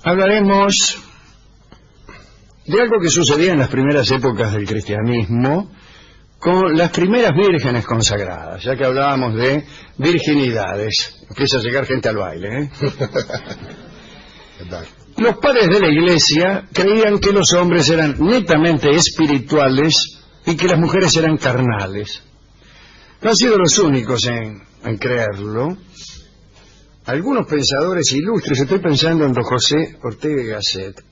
hablaremos de algo que sucedía en las primeras épocas del cristianismo con las primeras vírgenes consagradas, ya que hablábamos de virginidades. Empieza a llegar gente al baile, ¿eh? Los padres de la Iglesia creían que los hombres eran netamente espirituales y que las mujeres eran carnales. No han sido los únicos en creerlo. Algunos pensadores ilustres, estoy pensando en don José Ortega y Gasset,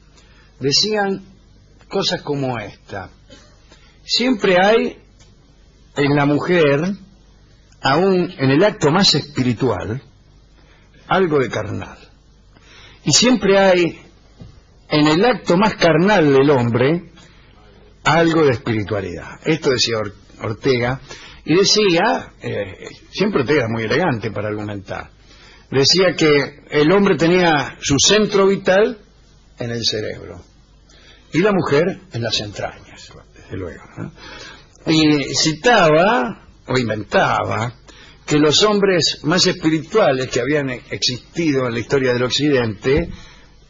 decían cosas como esta: siempre hay en la mujer, aún en el acto más espiritual, algo de carnal. Y siempre hay en el acto más carnal del hombre algo de espiritualidad. Esto decía Ortega, y decía, siempre Ortega era muy elegante para argumentar, decía que el hombre tenía su centro vital en el cerebro y la mujer en las entrañas, desde luego, ¿no? Y citaba o inventaba que los hombres más espirituales que habían existido en la historia del Occidente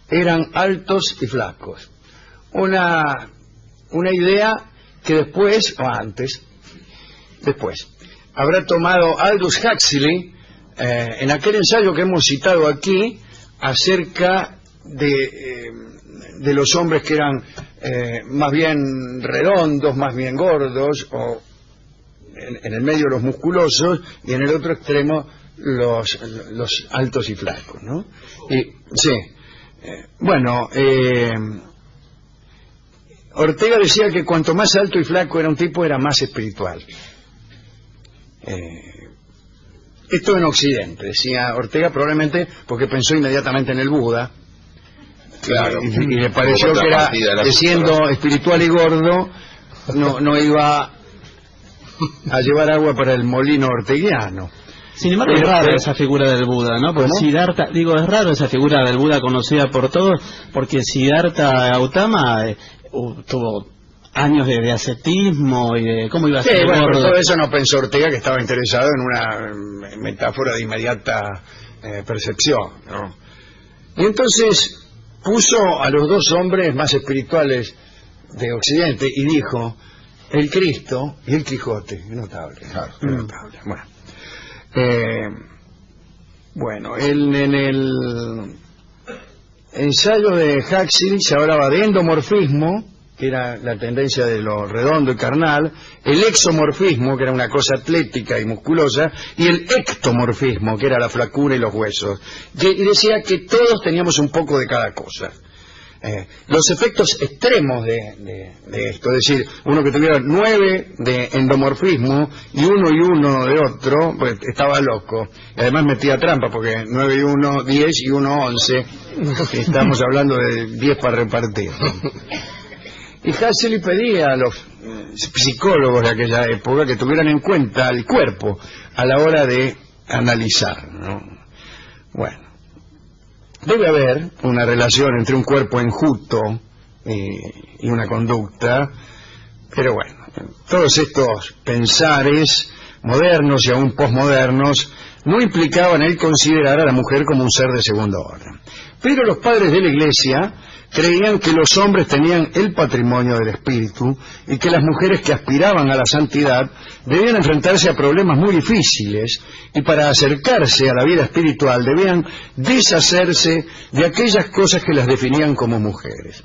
eran altos y flacos. Una idea que después, o antes, después, habrá tomado Aldous Huxley en aquel ensayo que hemos citado aquí acerca de los hombres que eran más bien redondos, más bien gordos, o en el medio los musculosos y en el otro extremo los altos y flacos, ¿no? Y, sí. Bueno, Ortega decía que cuanto más alto y flaco era un tipo, era más espiritual. Esto en Occidente, decía Ortega, probablemente porque pensó inmediatamente en el Buda. Claro. Y le pareció que era, que siendo espiritual y gordo, no iba a llevar agua para el molino orteguiano. Sin embargo, es rara esa figura del Buda, ¿no? Porque Siddhartha, es raro esa figura del Buda conocida por todos, porque Siddhartha Gautama tuvo años de ascetismo y de cómo iba a ser bueno, gordo. Todo eso no pensó Ortega, que estaba interesado en una metáfora de inmediata percepción, ¿no? Y entonces puso a los dos hombres más espirituales de Occidente y dijo: el Cristo y el Quijote. Es notable, claro, es notable. Bueno, en el ensayo de Huxley se hablaba de endomorfismo, que era la tendencia de lo redondo y carnal, el exomorfismo, que era una cosa atlética y musculosa, y el ectomorfismo, que era la flacura y los huesos. Y decía que todos teníamos un poco de cada cosa. Los efectos extremos de esto, es decir, uno que tuviera 9 de endomorfismo y uno de otro, pues estaba loco. Y además metía trampa, porque 9 y 1, 10 y 1, 11. Estamos hablando de 10 para repartir. Y Huxley pedía a los psicólogos de aquella época que tuvieran en cuenta el cuerpo a la hora de analizar, ¿no? Bueno, debe haber una relación entre un cuerpo enjuto y una conducta, pero bueno, todos estos pensares modernos y aún posmodernos no implicaban el considerar a la mujer como un ser de segundo orden. Pero los padres de la Iglesia creían que los hombres tenían el patrimonio del espíritu y que las mujeres que aspiraban a la santidad debían enfrentarse a problemas muy difíciles, y para acercarse a la vida espiritual debían deshacerse de aquellas cosas que las definían como mujeres.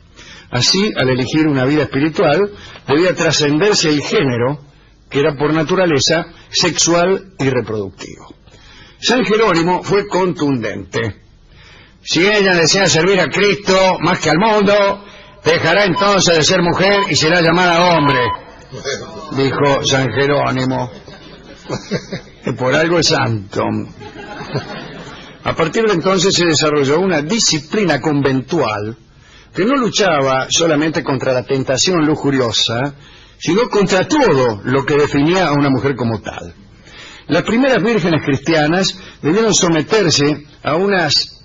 Así, al elegir una vida espiritual, debía trascenderse el género, que era por naturaleza sexual y reproductivo. San Jerónimo fue contundente: si ella desea servir a Cristo más que al mundo, dejará entonces de ser mujer y será llamada hombre, dijo San Jerónimo, que por algo es santo. A partir de entonces se desarrolló una disciplina conventual que no luchaba solamente contra la tentación lujuriosa, sino contra todo lo que definía a una mujer como tal. Las primeras vírgenes cristianas debieron someterse a unas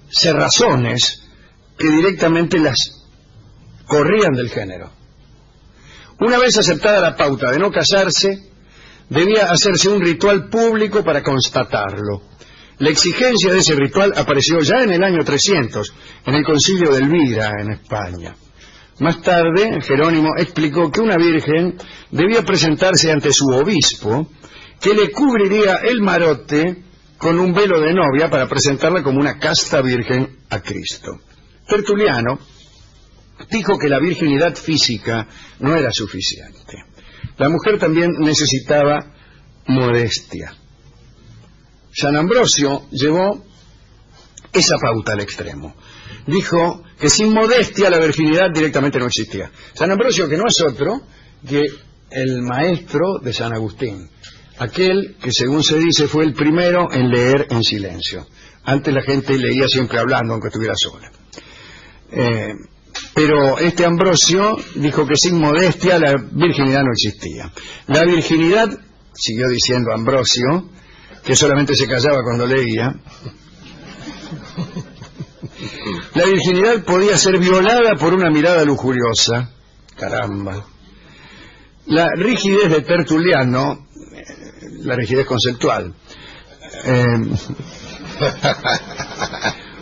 cerrazones que directamente las corrían del género. Una vez aceptada la pauta de no casarse, debía hacerse un ritual público para constatarlo. La exigencia de ese ritual apareció ya en el año 300, en el concilio de Elvira, en España. Más tarde, Jerónimo explicó que una virgen debía presentarse ante su obispo, que le cubriría el marote con un velo de novia para presentarla como una casta virgen a Cristo. Tertuliano dijo que la virginidad física no era suficiente. La mujer también necesitaba modestia. San Ambrosio llevó esa pauta al extremo. Dijo que sin modestia la virginidad directamente no existía. San Ambrosio, que no es otro que el maestro de San Agustín, aquel que, según se dice, fue el primero en leer en silencio. Antes la gente leía siempre hablando, aunque estuviera sola. Pero este Ambrosio dijo que sin modestia la virginidad no existía. La virginidad, siguió diciendo Ambrosio, que solamente se callaba cuando leía, la virginidad podía ser violada por una mirada lujuriosa. Caramba. La rigidez de Tertuliano, la rigidez conceptual,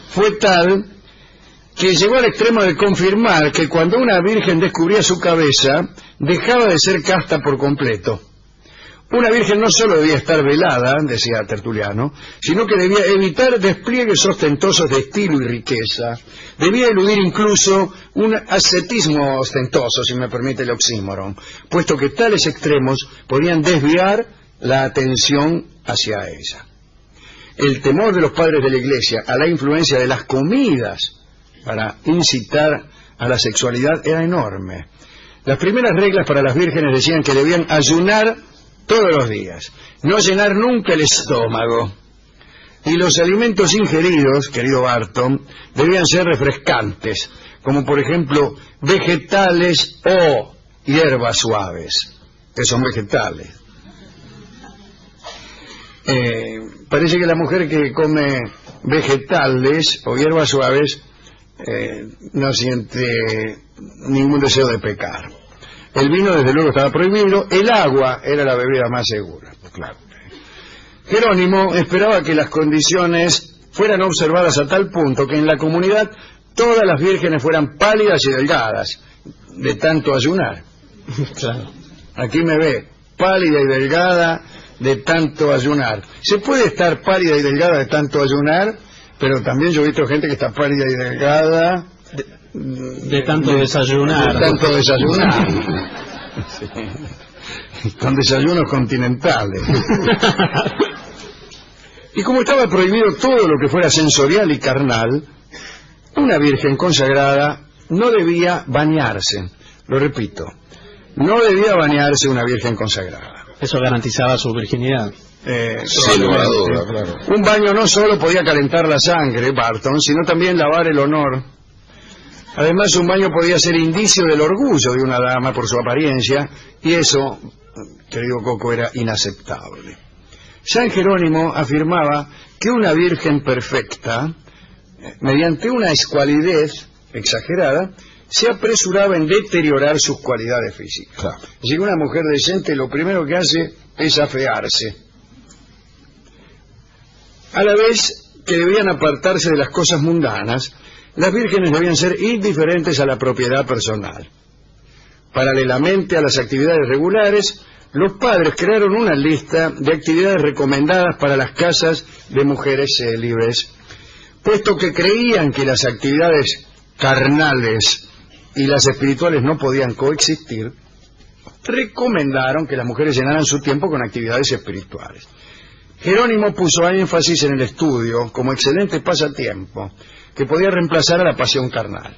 fue tal que llegó al extremo de confirmar que cuando una virgen descubría su cabeza, dejaba de ser casta por completo. Una virgen no solo debía estar velada, decía Tertuliano, sino que debía evitar despliegues ostentosos de estilo y riqueza. Debía eludir incluso un ascetismo ostentoso, si me permite el oxímoron, puesto que tales extremos podían desviar la atención hacia ella. El temor de los padres de la Iglesia a la influencia de las comidas para incitar a la sexualidad era enorme. Las primeras reglas para las vírgenes decían que debían ayunar todos los días, no llenar nunca el estómago, y los alimentos ingeridos, querido Barton, debían ser refrescantes, como por ejemplo vegetales o hierbas suaves, que son vegetales. Parece que la mujer que come vegetales o hierbas suaves no siente ningún deseo de pecar. El vino desde luego estaba prohibido, el agua era la bebida más segura, claro. Jerónimo esperaba que las condiciones fueran observadas a tal punto que en la comunidad todas las vírgenes fueran pálidas y delgadas de tanto ayunar. Claro. Aquí me ve, pálida y delgada de tanto ayunar. Se puede estar pálida y delgada de tanto ayunar, pero también yo he visto gente que está pálida y delgada de tanto desayunar. De tanto desayunar. Sí. Con desayunos continentales. Y como estaba prohibido todo lo que fuera sensorial y carnal, una virgen consagrada no debía bañarse. Lo repito, no debía bañarse una virgen consagrada. Eso garantizaba su virginidad. Sí, claro. Un baño no solo podía calentar la sangre, Barton, sino también lavar el honor. Además, un baño podía ser indicio del orgullo de una dama por su apariencia, y eso, querido Coco, era inaceptable. San Jerónimo afirmaba que una virgen perfecta, mediante una escualidez exagerada, se apresuraba en deteriorar sus cualidades físicas. Claro. Si una mujer decente lo primero que hace es afearse. A la vez que debían apartarse de las cosas mundanas, las vírgenes debían ser indiferentes a la propiedad personal. Paralelamente a las actividades regulares, los padres crearon una lista de actividades recomendadas para las casas de mujeres célibes, puesto que creían que las actividades carnales y las espirituales no podían coexistir. Recomendaron que las mujeres llenaran su tiempo con actividades espirituales. Jerónimo puso énfasis en el estudio como excelente pasatiempo que podía reemplazar a la pasión carnal.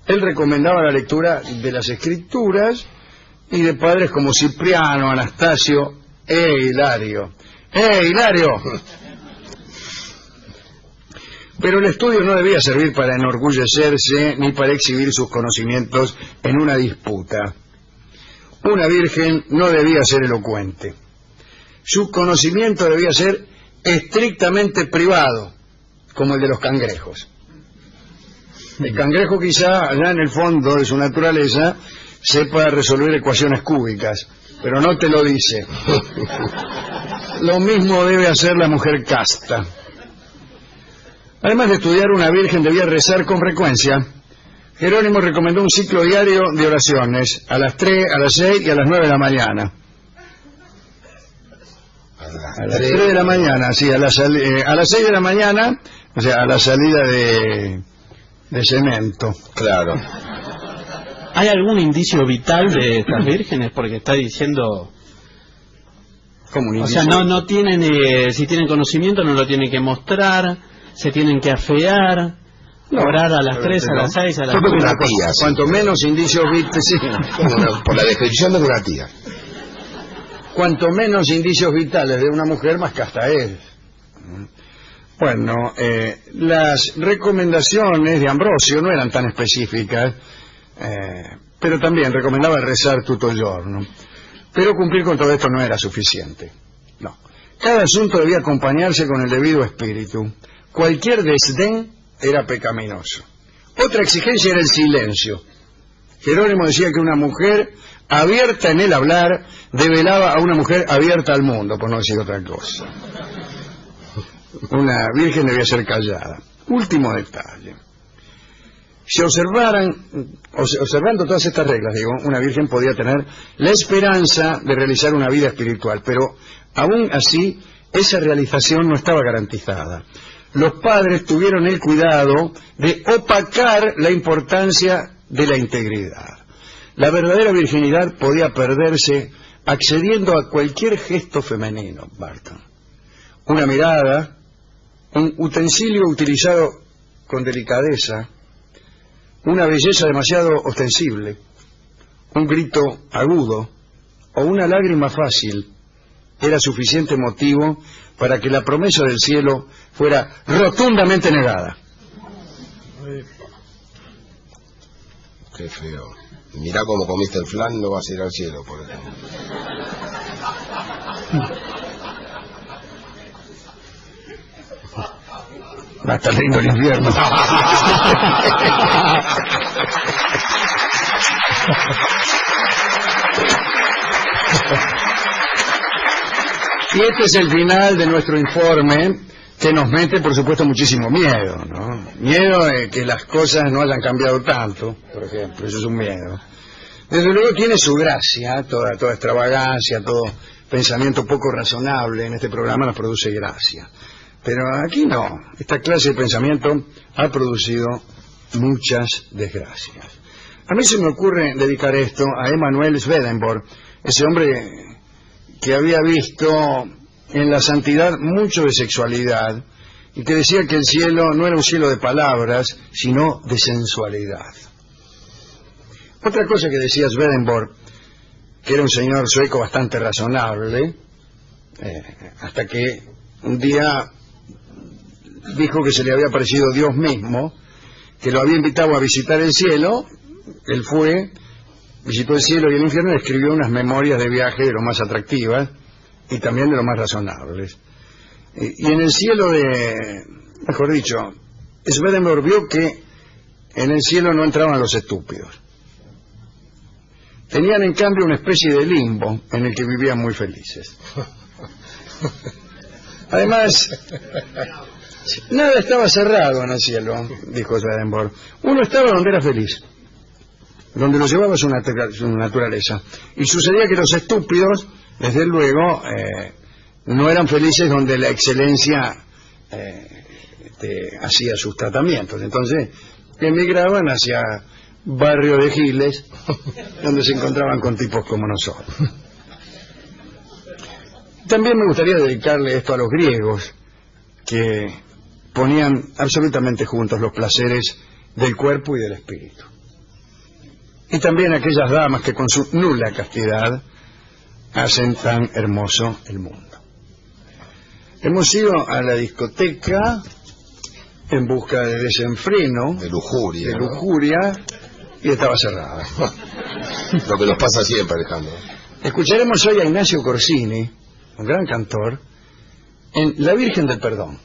Él recomendaba la lectura de las Escrituras y de padres como Cipriano, Anastasio e Hilario. ¡Hilario! Pero el estudio no debía servir para enorgullecerse ni para exhibir sus conocimientos en una disputa. Una virgen no debía ser elocuente. Su conocimiento debía ser estrictamente privado, como el de los cangrejos. El cangrejo quizá allá en el fondo de su naturaleza sepa resolver ecuaciones cúbicas, pero no te lo dice. Lo mismo debe hacer la mujer casta. Además de estudiar, una virgen debía rezar con frecuencia. Jerónimo recomendó un ciclo diario de oraciones, a las 3, a las 6 y a las 9 de la mañana. A las 3 de la mañana, sí, a las 6 de la mañana, o sea, a la salida de cemento. Claro. ¿Hay algún indicio vital de estas vírgenes? Porque está diciendo... ¿Cómo un O sea, no tienen, si tienen conocimiento no lo tienen que mostrar, se tienen que afear, orar a las 3, a las 6, a las 9. Una tía, sí. Cuanto menos indicios vitales, sí. Por la descripción de una tía. Cuanto menos indicios vitales de una mujer, más casta es. Bueno, las recomendaciones de Ambrosio no eran tan específicas, pero también recomendaba rezar tutto il giorno. Pero cumplir con todo esto no era suficiente. No. Cada asunto debía acompañarse con el debido espíritu. Cualquier desdén era pecaminoso. Otra exigencia era el silencio. Jerónimo decía que una mujer abierta en el hablar develaba a una mujer abierta al mundo, por no decir otra cosa. Una virgen debía ser callada. Último detalle. Si observando todas estas reglas, digo, una virgen podía tener la esperanza de realizar una vida espiritual, pero aún así esa realización no estaba garantizada. Los padres tuvieron el cuidado de opacar la importancia de la integridad. La verdadera virginidad podía perderse accediendo a cualquier gesto femenino, Barton. Una mirada, un utensilio utilizado con delicadeza, una belleza demasiado ostensible, un grito agudo o una lágrima fácil era suficiente motivo para que la promesa del cielo fuera rotundamente negada. Qué feo. Mirá cómo comiste el flan, no vas a ir al cielo, por ejemplo. Va a estar lindo el invierno. Y este es el final de nuestro informe, que nos mete, por supuesto, muchísimo miedo, ¿no? Miedo de que las cosas no hayan cambiado tanto, por ejemplo, eso es un miedo. Desde luego tiene su gracia, toda extravagancia, todo pensamiento poco razonable en este programa nos produce gracia. Pero aquí no, esta clase de pensamiento ha producido muchas desgracias. A mí se me ocurre dedicar esto a Emanuel Swedenborg, ese hombre que había visto en la santidad mucho de sexualidad y que decía que el cielo no era un cielo de palabras, sino de sensualidad. Otra cosa que decía Swedenborg, que era un señor sueco bastante razonable, hasta que un día dijo que se le había aparecido Dios mismo, que lo había invitado a visitar el cielo. Él fue, visitó el cielo y el infierno y escribió unas memorias de viaje de lo más atractivas y también de lo más razonables. Y en el cielo mejor dicho, Swedenborg vio que en el cielo no entraban los estúpidos. Tenían en cambio una especie de limbo en el que vivían muy felices. Además, nada estaba cerrado en el cielo, dijo Swedenborg. Uno estaba donde era feliz, donde lo llevaba su naturaleza. Y sucedía que los estúpidos, desde luego, no eran felices donde la excelencia hacía sus tratamientos. Entonces, emigraban hacia barrio de giles, donde se encontraban con tipos como nosotros. También me gustaría dedicarle esto a los griegos, que ponían absolutamente juntos los placeres del cuerpo y del espíritu. Y también a aquellas damas que con su nula castidad hacen tan hermoso el mundo. Hemos ido a la discoteca en busca de desenfreno, de lujuria, y estaba cerrada. Lo que nos pasa siempre, Alejandro. Escucharemos hoy a Ignacio Corsini, un gran cantor, en La Virgen del Perdón,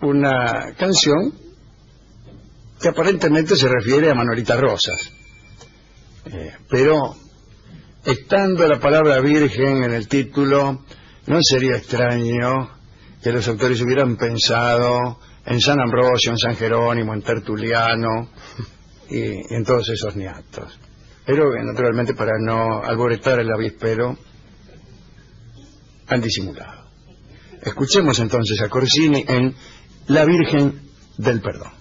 una canción que aparentemente se refiere a Manolita Rosas, pero estando la palabra virgen en el título, no sería extraño que los autores hubieran pensado en San Ambrosio, en San Jerónimo, en Tertuliano y en todos esos niatos. Pero naturalmente para no alboretar el avispero han disimulado. Escuchemos entonces a Corsini en La Virgen del Perdón.